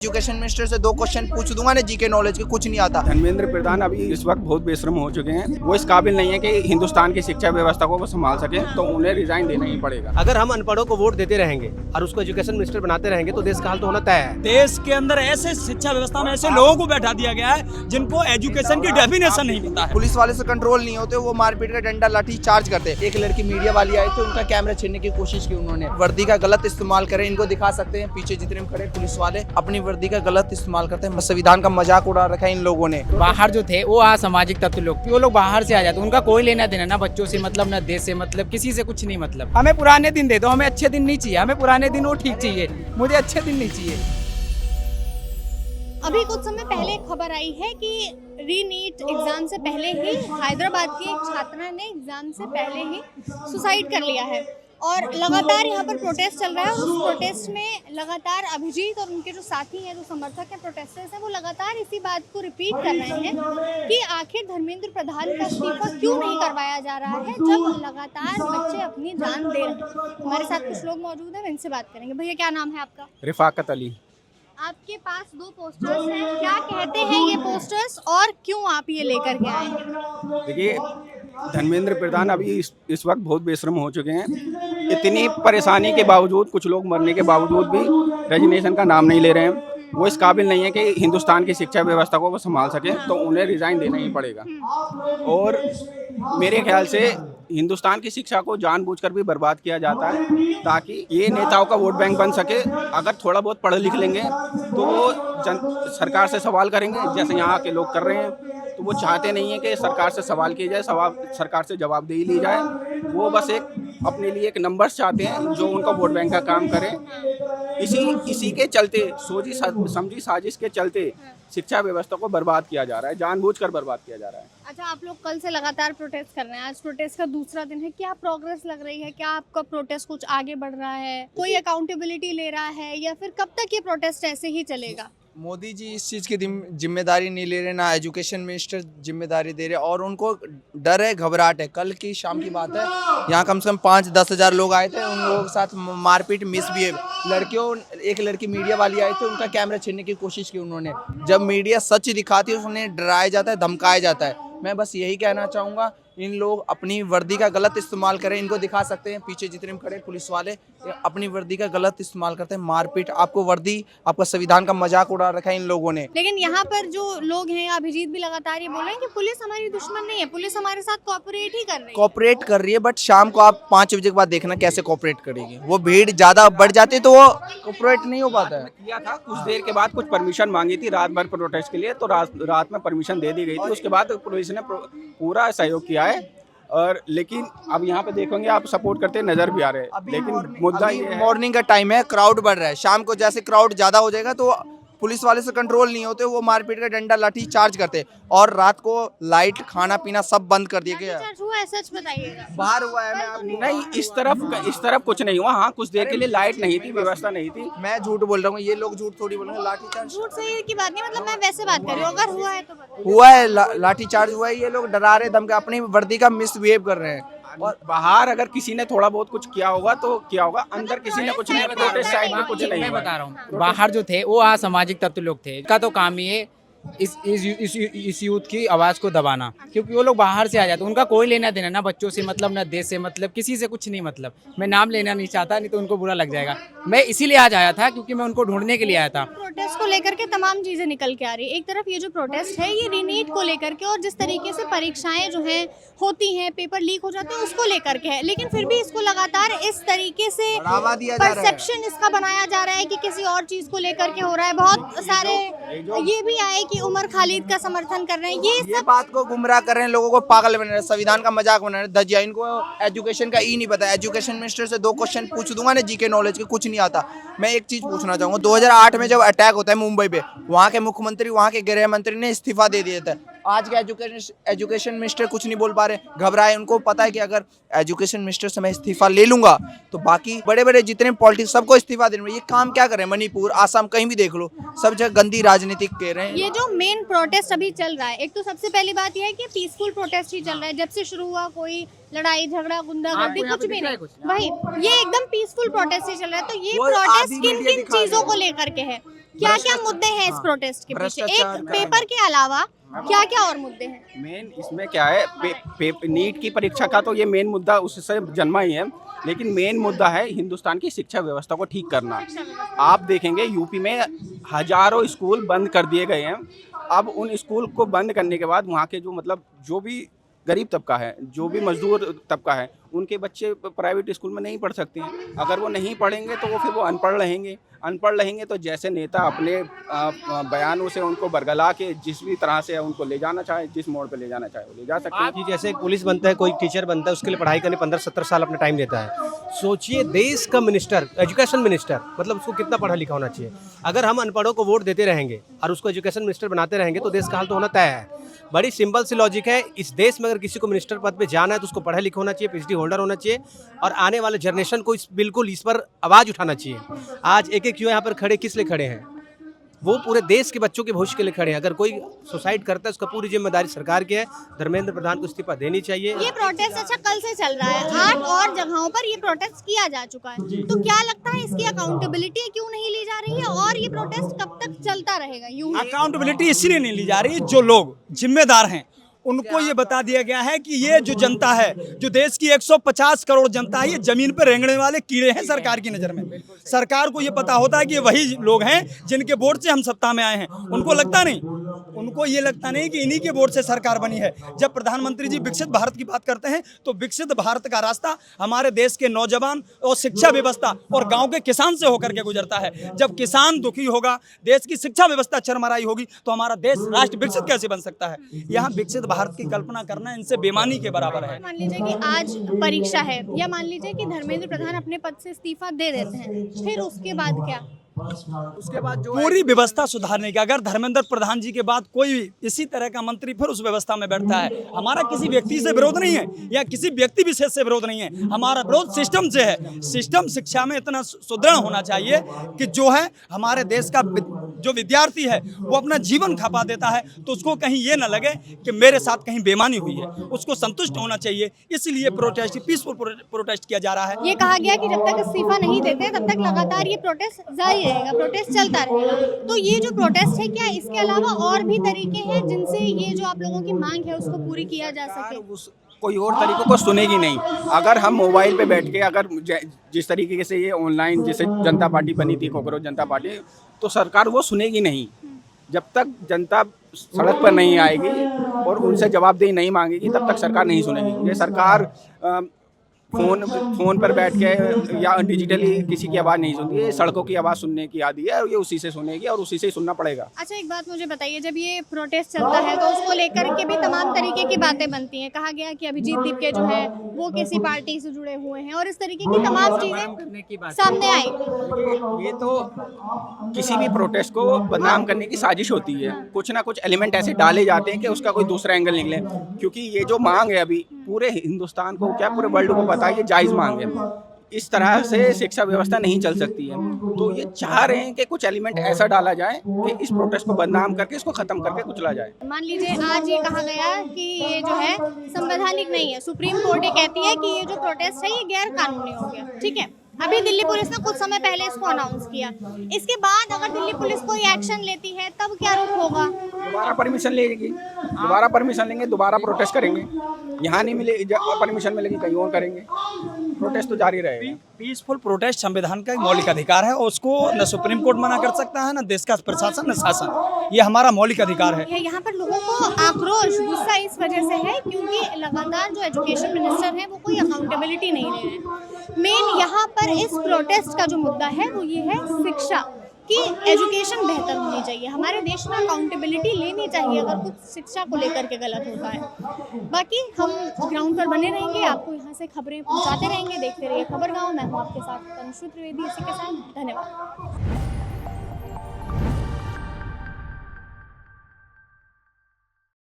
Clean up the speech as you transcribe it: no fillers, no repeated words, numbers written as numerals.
Education minister से 2 question पूछ दूंगा ना जीके नॉलेज के, कुछ नहीं आता। धर्मेंद्र प्रधान अभी इस वक्त बहुत बेशर्म हो चुके हैं। वो इस काबिल नहीं है कि हिंदुस्तान की शिक्षा व्यवस्था को वो संभाल सके, तो उन्हें रिजाइन देना ही पड़ेगा। अगर हम अनपढ़ों को वोट देते रहेंगे और उसको एजुकेशन मिनिस्टर बनाते रहेंगे तो देश का हाल तो होना तय है। देश के अंदर ऐसे शिक्षा व्यवस्था में ऐसे लोगों को बैठा दिया गया है जिनको एजुकेशन की डेफिनेशन नहीं पता है। पुलिस वाले से कंट्रोल नहीं होते, वो मारपीट का डंडा लाठी चार्ज करते। एक लड़की मीडिया वाली आई थी, उनका कैमरा छीनने की कोशिश की उन्होंने। वर्दी का गलत इस्तेमाल करे, इनको दिखा सकते हैं पीछे जितने खड़े पुलिस वाले अपनी वर्दी का गलत इस्तेमाल करते हैं। संविधान का मजाक उड़ा रखा है इन लोगों ने। बाहर जो थे वो असामाजिक तत्व लोग, वो लोग बाहर से आ जाते, उनका कोई लेना देना ना बच्चों से मतलब, ना देश से मतलब, किसी से कुछ नहीं मतलब। हमें पुराने दिन दे दो, हमें अच्छे दिन नहीं चाहिए, हमें पुराने दिन वो ठीक चाहिए, मुझे अच्छे दिन नहीं चाहिए। अभी कुछ समय पहले एक खबर आई है कि री-नीट एग्जाम से पहले ही हैदराबाद की एक छात्रा ने एग्जाम से पहले ही सुसाइड कर लिया है और लगातार यहाँ पर प्रोटेस्ट चल रहा है। उस प्रोटेस्ट में लगातार अभिजीत और उनके जो साथी हैं, जो समर्थक हैं, प्रोटेस्टर्स हैं, वो लगातार इसी बात को रिपीट कर रहे हैं कि आखिर धर्मेंद्र प्रधान का इस्तीफा क्यों नहीं करवाया जा रहा है जब लगातार बच्चे अपनी जान दे रहे हैं। हमारे साथ कुछ लोग मौजूद हैं, इनसे बात करेंगे। भैया क्या नाम है आपका? रिफाकत अली। आपके पास 2 पोस्टर्स हैं, क्या कहते हैं ये पोस्टर्स और क्यों आप ये लेकर के आए हैं? देखिए, धर्मेंद्र प्रधान अभी इस वक्त बहुत बेशर्म हो चुके हैं। इतनी परेशानी के बावजूद, कुछ लोग मरने के बावजूद भी रेजिग्नेशन का नाम नहीं ले रहे हैं। वो इस काबिल नहीं है कि हिंदुस्तान की शिक्षा व्यवस्था को वो संभाल सके, तो उन्हें रिजाइन देना ही पड़ेगा। और मेरे ख्याल से हिंदुस्तान की शिक्षा को जानबूझकर भी बर्बाद किया जाता है ताकि ये नेताओं का वोट बैंक बन सके। अगर थोड़ा बहुत पढ़ लिख लेंगे तो वो सरकार से सवाल करेंगे, जैसे यहाँ के लोग कर रहे हैं। तो वो चाहते नहीं है कि सरकार से सवाल किया जाए, सरकार से जवाबदेही ली जाए। वो बस अपने लिए एक नंबर्स चाहते हैं जो उनका वोट बैंक का काम करे। इसी के चलते, सोची समझी साजिश के चलते शिक्षा व्यवस्था को बर्बाद किया जा रहा है, जानबूझकर बर्बाद किया जा रहा है। अच्छा, आप लोग कल से लगातार प्रोटेस्ट कर रहे हैं, आज प्रोटेस्ट का दूसरा दिन है, क्या प्रोग्रेस लग रही है? क्या आपका प्रोटेस्ट कुछ आगे बढ़ रहा है? कोई अकाउंटेबिलिटी ले रहा है या फिर कब तक ये प्रोटेस्ट ऐसे ही चलेगा? मोदी जी इस चीज़ की जिम्मेदारी नहीं ले रहे, ना एजुकेशन मिनिस्टर जिम्मेदारी दे रहे, और उनको डर है, घबराहट है। कल की शाम की बात है, यहाँ कम से कम 5-10 हज़ार लोग आए थे, उन लोगों के साथ मारपीट, मिसबिहेव। एक लड़की मीडिया वाली आई थी, उनका कैमरा छीनने की कोशिश की उन्होंने। जब मीडिया सच दिखाती है उन्हें डराया जाता है, धमकाया जाता है। मैं बस यही कहना चाहूँगा, इन लोग अपनी वर्दी का गलत इस्तेमाल करें। इनको दिखा सकते हैं पीछे जितने खड़े पुलिस वाले, अपनी वर्दी का गलत इस्तेमाल करते हैं। मारपीट, आपको वर्दी, आपका संविधान का मजाक उड़ा रखा है इन लोगों ने। लेकिन यहाँ पर जो लोग हैं, अभिजीत भी लगातार ये बोल रहे हैं कि पुलिस हमारी दुश्मन नहीं है, पुलिस हमारे साथ कोऑपरेट ही कर रही है। कोऑपरेट कर रही है, बट शाम को आप 5 बजे के बाद देखना कैसे कोऑपरेट करेगी। वो भीड़ ज्यादा बढ़ जाती है तो वो कोऑपरेट नहीं हो पाता है। किया था कुछ देर के बाद, कुछ परमिशन मांगी थी रात भर प्रोटेस्ट के लिए, तो रात में परमिशन दे दी गई थी। उसके बाद पुलिस ने पूरा सहयोग किया है। और लेकिन अब यहाँ पे देखोगे आप, सपोर्ट करते नजर भी आ रहे हैं। लेकिन मुद्दा ये मॉर्निंग का टाइम है, क्राउड बढ़ रहा है। शाम को जैसे क्राउड ज्यादा हो जाएगा तो पुलिस वाले से कंट्रोल नहीं होते, वो मारपीट का डंडा लाठी चार्ज करते। और रात को लाइट, खाना पीना सब बंद कर दिया गया। हुआ है, सच बताइएगा। बाहर हुआ है, मैं आपको नहीं, इस तरफ कुछ नहीं हुआ। हाँ, कुछ देर के लिए लाइट नहीं थी, व्यवस्था नहीं थी। मैं झूठ बोल रहा हूँ, ये लोग झूठ थोड़ी बोल रहे हैं। लाठी चार्ज झूठ सही की बात नहीं, मतलब मैं वैसे बात कर रही हूँ, अगर हुआ है तो बताइए। हुआ है, लाठी चार्ज हुआ है। ये लोग डरा रहे, धमका, अपनी वर्दी का मिसबिहेव कर रहे हैं। और बाहर अगर किसी ने थोड़ा बहुत कुछ किया होगा तो किया होगा, अंदर किसी ने कुछ नहीं। प्रोटेस्ट साइड में कुछ नहीं। मैं बता रहा हूँ, बाहर जो थे वो असामाजिक तत्व लोग थे, का तो काम ही है इस यूथ की आवाज को दबाना, क्योंकि वो लोग बाहर से आ जाते, उनका कोई लेना देना ना बच्चों से मतलब, ना देश से मतलब, किसी से कुछ नहीं मतलब। मैं नाम लेना नहीं चाहता, नहीं तो उनको बुरा लग जाएगा। मैं इसीलिए आज आया था क्योंकि मैं उनको ढूंढने के लिए आया था। प्रोटेस्ट को लेकर के तमाम चीजें निकल के आ रही है। एक तरफ ये जो प्रोटेस्ट है, ये री-नीट को लेकर के, और जिस तरीके से परीक्षाएं जो हैं होती हैं, पेपर लीक हो जाते हैं, उसको लेकर के है। लेकिन फिर भी इसको लगातार इस तरीके से परसेप्शन इसका बनाया जा रहा है कि किसी और चीज को लेकर के हो रहा है। बहुत सारे ये भी आए कि उमर खालिद का समर्थन कर रहे हैं। ये बात को गुमराह कर रहे हैं, लोगों को पागल बना रहे हैं, संविधान का मजाक बना रहे हैं। दजिया, इनको एजुकेशन का ही नहीं पता। एजुकेशन मिनिस्टर से 2 क्वेश्चन पूछ दूंगा ना जीके नॉलेज के, कुछ नहीं आता। मैं एक चीज पूछना चाहूंगा, 2008 में जब अटैक होता है मुंबई पे, वहाँ के मुख्यमंत्री, वहाँ के गृह मंत्री ने इस्तीफा दे दिया था। आज के एजुकेशन मिनिस्टर कुछ नहीं बोल पा रहे, घबराए। उनको पता है कि अगर एजुकेशन मिनिस्टर से मैं इस्तीफा ले लूंगा तो बाकी बड़े बड़े जितने पॉलिटिक्स सबको इस्तीफा देने। ये काम क्या कर रहे हैं? मणिपुर, आसाम, कहीं भी देख लो, सब जगह गंदी राजनीति कर रहे हैं। ये जो मेन प्रोटेस्ट अभी चल रहा है, एक तो सबसे पहली बात यह है कि पीसफुल प्रोटेस्ट ही चल रहा है। जब से शुरू हुआ, कोई लड़ाई झगड़ा गुंडागर्दी कुछ भी नहीं भाई, ये एकदम पीसफुल प्रोटेस्ट ही चल रहा है। तो ये प्रोटेस्ट किन किन चीजों को लेकर के है? क्या क्या मुद्दे हैं इस प्रोटेस्ट के पीछे, एक पेपर के अलावा क्या क्या और मुद्दे हैं? मेन इसमें क्या है, नीट की परीक्षा का तो ये मेन मुद्दा उससे जन्मा ही है, लेकिन मेन मुद्दा है हिंदुस्तान की शिक्षा व्यवस्था को ठीक करना। आप देखेंगे यूपी में हजारों स्कूल बंद कर दिए गए हैं। अब उन स्कूल को बंद करने के बाद वहाँ के जो भी गरीब तबका है, जो भी मजदूर तबका है, उनके बच्चे प्राइवेट स्कूल में नहीं पढ़ सकते हैं। अगर वो नहीं पढ़ेंगे तो फिर वो अनपढ़ रहेंगे तो जैसे नेता अपने बयानों से उनको बरगला के जिस भी तरह से उनको ले जाना चाहे, जिस मोड़ पे ले जाना चाहे वो ले जा सकते हैं। जी, जैसे एक पुलिस बनता है, कोई टीचर बनता है, उसके लिए पढ़ाई करने 15-17 साल अपना टाइम देता है। सोचिए देश का मिनिस्टर, एजुकेशन मिनिस्टर, मतलब उसको कितना पढ़ा लिखा होना चाहिए। अगर हम अनपढ़ों को वोट देते रहेंगे और उसको एजुकेशन मिनिस्टर बनाते रहेंगे तो देश का हाल तो होना तय है। बड़ी सिंपल सी लॉजिक है, इस देश में अगर किसी को मिनिस्टर पद पे जाना है तो उसको पढ़ा लिखा होना चाहिए, पीएचडी होल्डर होना चाहिए और आने वाले जनरेशन को बिल्कुल इस पर आवाज़ उठाना चाहिए। आज एक क्यों यहाँ पर खड़े, किस लिए खड़े हैं? वो पूरे देश के बच्चों के भविष्य के लिए खड़े हैं। अगर कोई सुसाइड करता है उसका पूरी जिम्मेदारी सरकार की है। धर्मेंद्र प्रधान को इस्तीफा देनी चाहिए। ये प्रोटेस्ट अच्छा कल से चल रहा है, 8 और जगहों पर ये प्रोटेस्ट किया जा चुका है, तो क्या लगता है इसकी अकाउंटेबिलिटी क्यों नहीं ली जा रही है और ये प्रोटेस्ट कब तक चलता रहेगा? यूं अकाउंटेबिलिटी इसलिए नहीं ली जा रही, जो लोग जिम्मेदार हैं उनको ये बता दिया गया है कि ये जो जनता है, जो देश की 150 करोड़ जनता है, ये जमीन पर रेंगने वाले कीड़े हैं सरकार की नज़र में। सरकार को ये पता होता है कि ये वही लोग हैं जिनके वोट से हम सत्ता में आए हैं। उनको लगता नहीं, उनको ये लगता नहीं कि इन्हीं के वोट से सरकार बनी है। जब प्रधानमंत्री जी विकसित भारत की बात करते हैं तो विकसित भारत का रास्ता हमारे देश के नौजवान और शिक्षा व्यवस्था और गाँव के किसान से होकर के गुजरता है। जब किसान दुखी होगा, देश की शिक्षा व्यवस्था चरमराई होगी तो हमारा देश राष्ट्र विकसित कैसे बन सकता है? यहाँ विकसित भारत की कल्पना करना इनसे बेईमानी के बराबर है। मान लीजिए कि आज परीक्षा है, या मान लीजिए कि धर्मेंद्र प्रधान अपने पद से इस्तीफा दे देते हैं, फिर उसके बाद क्या? उसके बाद जो पूरी व्यवस्था सुधारने का, अगर धर्मेंद्र प्रधान जी के बाद कोई इसी तरह का मंत्री फिर उस व्यवस्था में बैठता है, हमारा किसी व्यक्ति से विरोध नहीं है या किसी व्यक्ति विशेष से विरोध नहीं है, हमारा विरोध सिस्टम से है। सिस्टम शिक्षा में इतना सुदृढ़ होना चाहिए कि जो है हमारे देश का जो विद्यार्थी है वो अपना जीवन खपा देता है तो उसको कहीं ये ना लगे कि मेरे साथ कहीं बेईमानी हुई है, उसको संतुष्ट होना चाहिए। इसलिए प्रोटेस्ट, पीसफुल प्रोटेस्ट किया जा रहा है। ये कहा गया कि जब तक इस्तीफा नहीं देते तब तक लगातार ये प्रोटेस्ट जारी रहेगा, प्रोटेस्ट चलता रहेगा। तो ये जो प्रोटेस्ट है, क्या इसके अलावा और भी तरीके हैं जिनसे ये जो आप लोगों की मांग है उसको पूरी किया जा सके? कोई और तरीकों को सुनेगी नहीं। अगर हम मोबाइल पे बैठ के, अगर जिस तरीके से ये ऑनलाइन जैसे जनता पार्टी बनी थी, कॉकरोच जनता पार्टी, तो सरकार वो सुनेगी नहीं। जब तक जनता सड़क पर नहीं आएगी और उनसे जवाबदेही नहीं मांगेगी तब तक सरकार नहीं सुनेगी। ये सरकार फोन पर बैठ के या डिजिटली किसी की आवाज़ नहीं सुनती है, सड़कों की आवाज़ सुनने की आदी है और ये उसी से सुनेगी और उसी से ही सुनना पड़ेगा। अच्छा, एक बात मुझे बताइए, जब ये प्रोटेस्ट चलता है तो उसको लेकर के भी तमाम तरीके की बातें बनती हैं। कहा गया कि अभिजीत दीपके जो है वो किसी पार्टी से जुड़े हुए हैं और इस तरीके की तमाम चीजें सामने आई। ये तो किसी भी प्रोटेस्ट को बदनाम करने की साजिश होती है। कुछ ना कुछ एलिमेंट ऐसे डाले जाते हैं कि उसका कोई दूसरा एंगल निकले, क्योंकि ये जो मांग है अभी पूरे हिंदुस्तान को, क्या पूरे वर्ल्ड को पता है, ये जायज़ मांग है। इस तरह से शिक्षा व्यवस्था नहीं चल सकती है। तो ये चाह रहे हैं कि कुछ एलिमेंट ऐसा डाला जाए कि इस प्रोटेस्ट को बदनाम करके इसको खत्म करके कुचला जाए। मान लीजिए आज ये कहा गया कि ये जो है संवैधानिक नहीं है, सुप्रीम कोर्ट ये कहती है कि ये जो प्रोटेस्ट है ये गैर कानूनी हो गया, ठीक है। अभी दिल्ली पुलिस ने कुछ समय पहले इसको अनाउंस किया, इसके बाद अगर दिल्ली पुलिस कोई एक्शन लेती है तब क्या रुख होगा? दोबारा परमिशन लेगी, दोबारा परमिशन लेंगे, दोबारा प्रोटेस्ट करेंगे। यहाँ नहीं मिले परमिशन मिलेगी कहीं और करेंगे, प्रोटेस्ट तो जारी रहेगा। पीसफुल प्रोटेस्ट संविधान का एक मौलिक अधिकार है और उसको न सुप्रीम कोर्ट मना कर सकता है, न देश का प्रशासन, न शासन। ये हमारा मौलिक अधिकार है। यहाँ पर लोगों को आक्रोश, गुस्सा इस वजह से है क्योंकि लगातार जो एजुकेशन मिनिस्टर है वो कोई अकाउंटेबिलिटी नहीं ले रहे हैं। मेन यहाँ पर इस प्रोटेस्ट का जो मुद्दा है वो ये है शिक्षा कि एजुकेशन बेहतर होनी चाहिए। हमारे देश में अकाउंटेबिलिटी लेनी चाहिए अगर कुछ शिक्षा को लेकर के गलत होता है। बाकी हम ग्राउंड पर बने रहेंगे, आपको यहाँ से खबरें पहुँचाते रहेंगे। देखते रहिए खबर गाँव। मैं हूँ आपके साथ तनुश्री त्रिवेदी। इसी के साथ धन्यवाद।